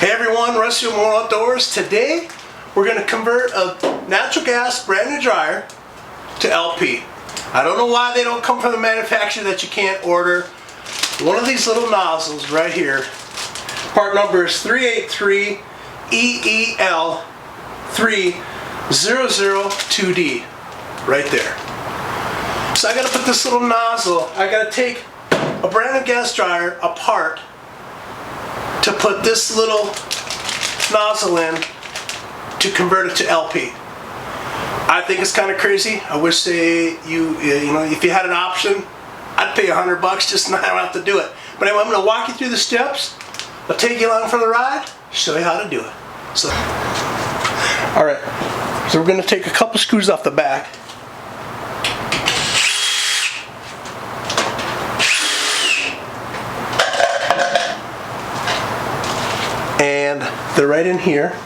Hey everyone, Rusty with More Outdoors. Today we're going to convert a natural gas brand new dryer to LP. I don't know why they don't come from the manufacturer that you can't order. One of these little nozzles right here, part number is 383EEL3002D, right there. So I got to put this little nozzle, I got to take a brand new gas dryer apart to put this little nozzle in to convert it to LP. I think it's kind of crazy. I wish if you had an option, I'd pay $100 just not have to do it. But anyway, I'm going to walk you through the steps. I'll take you along for the ride, show you how to do it. So, all right. So we're going to take a couple screws off the back. And they're right in here.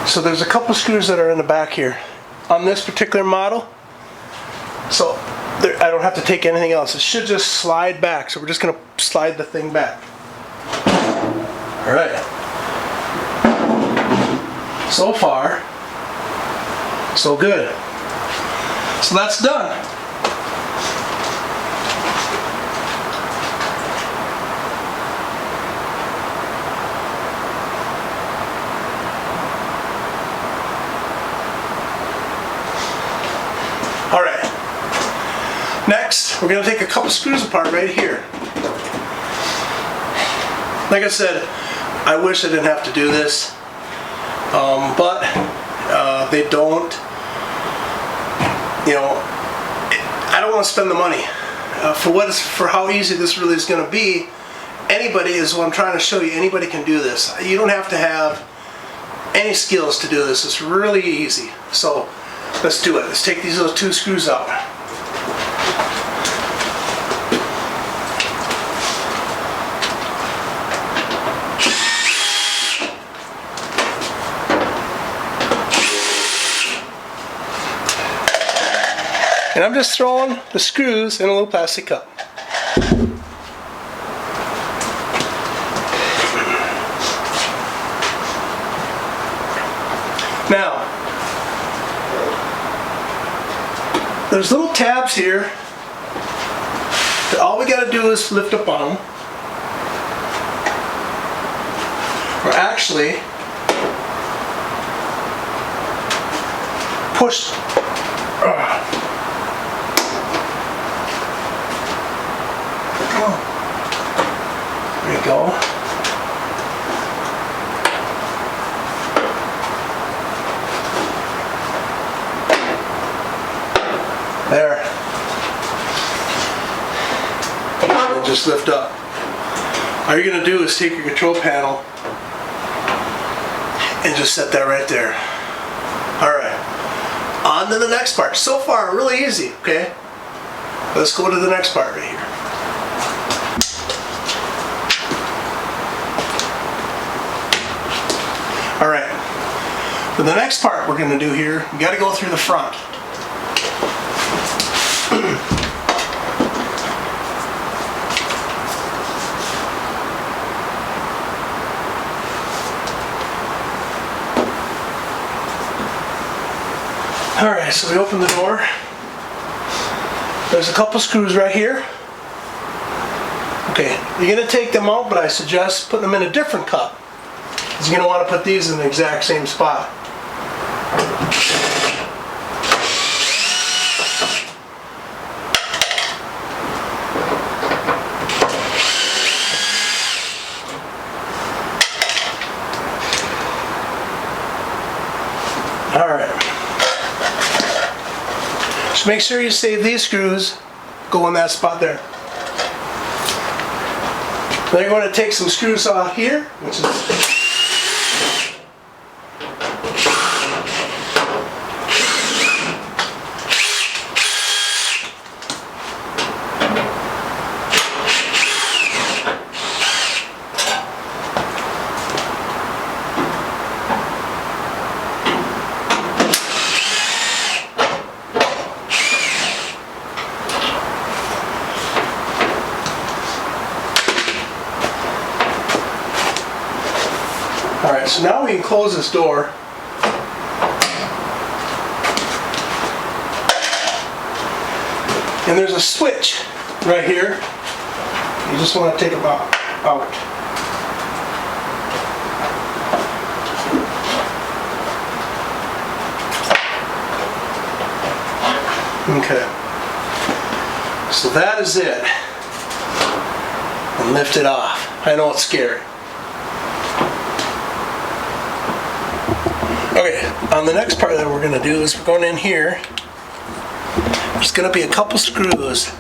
So there's a couple screws that are in the back here on this particular model. So I don't have to take anything else. It should just slide back. So we're just going to slide the thing back. All right. So far, so good. So that's done. All right, next we're going to take a couple screws apart right here. Like I said, I wish I didn't have to do this, but they don't, I don't want to spend the money. For how easy this really is going to be, anybody is what I'm trying to show you, anybody can do this. You don't have to have any skills to do this. It's really easy. So let's do it. Let's take these little two screws out. And I'm just throwing the screws in a little plastic cup. Now, there's little tabs here that all we got to do is lift up on them. Or actually, push. There you go. There. And just lift up. All you're going to do is take your control panel and just set that right there. Alright. On to the next part. So far, really easy, okay? Let's go to the next part right here. Alright. For the next part we're going to do here, we got to go through the front. Alright, so we open the door. There's a couple screws right here. Okay, you're going to take them out, but I suggest putting them in a different cup, because you're going to want to put these in the exact same spot. Alright. Just make sure you save these screws, go in that spot there. Then you're going to take some screws out here, which is Alright, so now we can close this door. And there's a switch right here. You just want to take them out. Okay. So that is it. And lift it off. I know it's scary. Okay, on the next part that we're going to do is we're going in here. There's going to be a couple screws,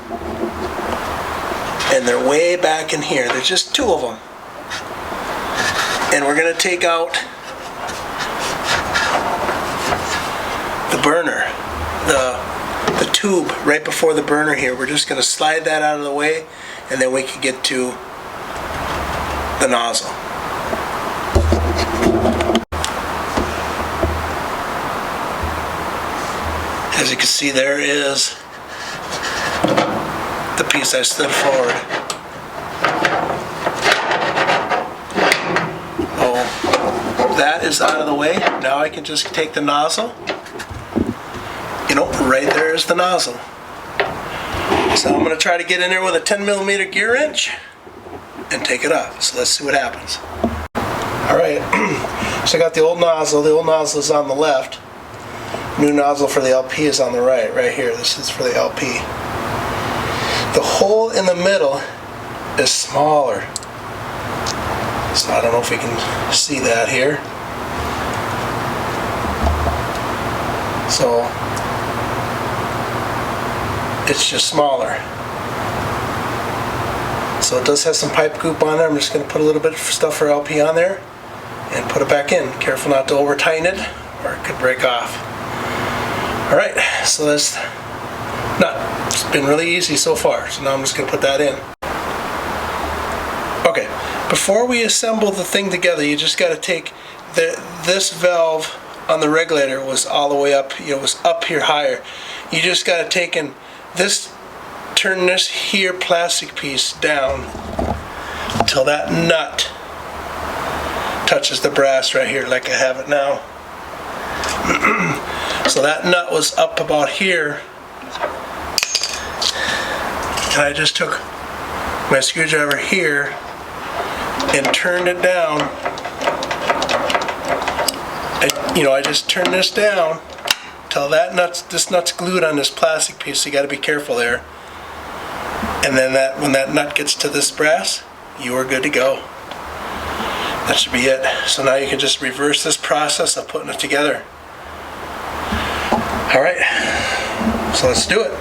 and they're way back in here. There's just two of them. And we're going to take out the burner, the tube right before the burner here. We're just going to slide that out of the way, and then we can get to the nozzle. As you can see, there is the piece I slid forward. Oh, that is out of the way. Now I can just take the nozzle. You know, right there is the nozzle. So I'm going to try to get in there with a 10mm gear wrench and take it off. So let's see what happens. Alright, so I got the old nozzle. The old nozzle is on the left. New nozzle for the LP is on the right here. This is for the LP. The hole in the middle is smaller. So I don't know if we can see that here. So it's just smaller. So it does have some pipe goop on there. I'm just going to put a little bit of stuff for LP on there and put it back in. Careful not to over tighten it or it could break off. Alright, so that's nut. It's been really easy so far, so now I'm just going to put that in. Okay, before we assemble the thing together, you just got to take this valve on the regulator was all the way up, you know, was up here higher. You just got to take and turn this here plastic piece down until that nut touches the brass right here like I have it now. So that nut was up about here, and I just took my screwdriver here and turned it down. I just turned this down till this nut's glued on this plastic piece, so you got to be careful there. And then when that nut gets to this brass, you are good to go. That should be it. So now you can just reverse this process of putting it together. Alright, so let's do it.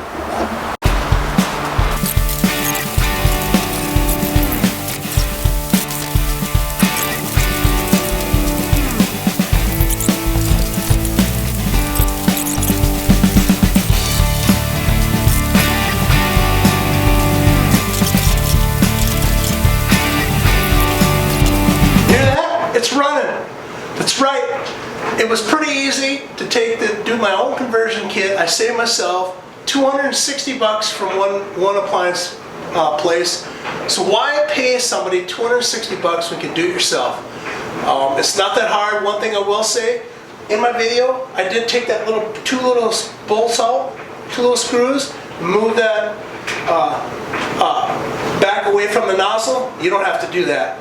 Hear that? It's running. That's right. It was pretty easy to do my own conversion kit. I saved myself $260 from one appliance place. So why pay somebody $260 when you can do it yourself? It's not that hard. One thing I will say, in my video, I did take that two little bolts out, two little screws, move that back away from the nozzle. You don't have to do that.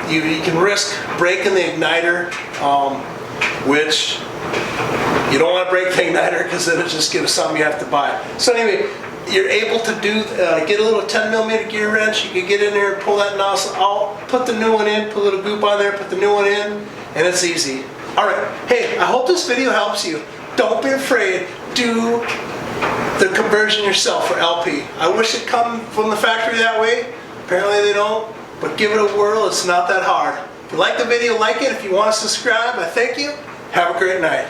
You can risk breaking the igniter, which you don't want to break the igniter because then it's just something you have to buy. So anyway, you're able to get a little 10mm gear wrench. You can get in there and pull that nozzle out, put the new one in, put a little goop on there, put the new one in, and it's easy. Alright, hey, I hope this video helps you. Don't be afraid. Do the conversion yourself for LP. I wish it come from the factory that way. Apparently they don't. But give it a whirl, it's not that hard. If you like the video, like it. If you want to subscribe, I thank you. Have a great night.